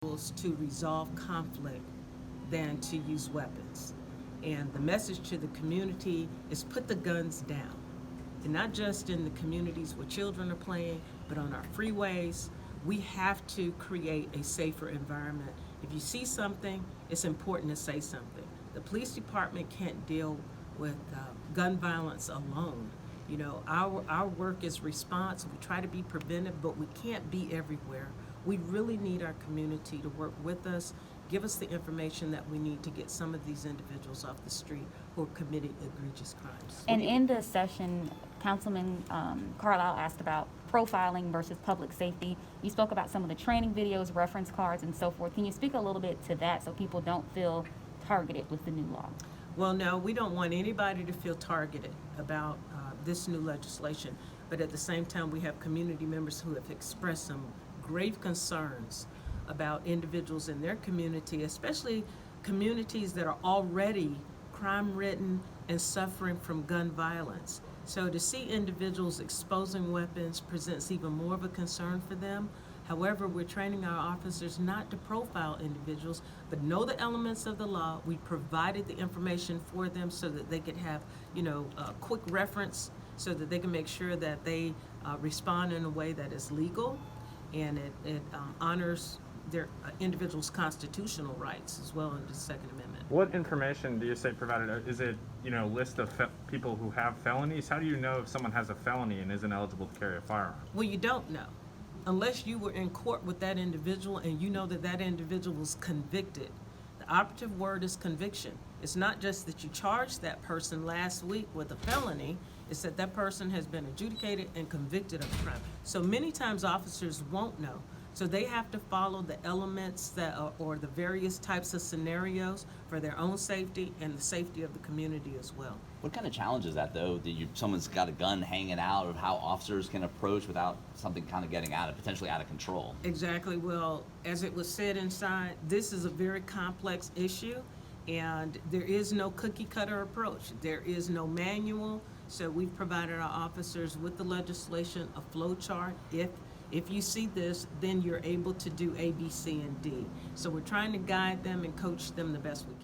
to resolve conflict than to use weapons. And the message to the community is put the guns down. And not just in the communities where children are playing, but on our freeways. We have to create a safer environment. If you see something, it's important to say something. The police department can't deal with gun violence alone. You know, our work is response. We try to be preventive, but we can't be everywhere. We really need our community to work with us, give us the information that we need to get some of these individuals off the street who are committing egregious crimes. And in the session, Councilman Carlisle asked about profiling versus public safety. You spoke about some of the training videos, reference cards, and so forth. Can you speak a little bit to that so people don't feel targeted with the new law? Well, no, we don't want anybody to feel targeted about this new legislation, but at the same time, we have community members who have expressed some grave concerns about individuals in their community, especially communities that are already crime-ridden and suffering from gun violence. So to see individuals exposing weapons presents even more of a concern for them. However, we're training our officers not to profile individuals, but know the elements of the law. We provided the information for them so that they could have, a quick reference so that they can make sure that they respond in a way that is legal and it honors their individuals' constitutional rights as well under the Second Amendment. What information do you say provided? Is it, list of people who have felonies? How do you know if someone has a felony and isn't eligible to carry a firearm? Well, you don't know. Unless you were in court with that individual and you know that that individual was convicted. The operative word is conviction. It's not just that you charged that person last week with a felony, it's that that person has been adjudicated and convicted of a crime. So many times officers won't know. So they have to follow the elements or the various types of scenarios for their own safety and the safety of the community as well. What kind of challenge is that, though, that someone's got a gun hanging out, of how officers can approach without something kind of getting potentially out of control? Exactly. Well, as it was said inside, this is a very complex issue, and there is no cookie cutter approach. There is no manual. So we've provided our officers with the legislation, a flow chart. If you see this, then you're able to do A, B, C, and D. So we're trying to guide them and coach them the best we can.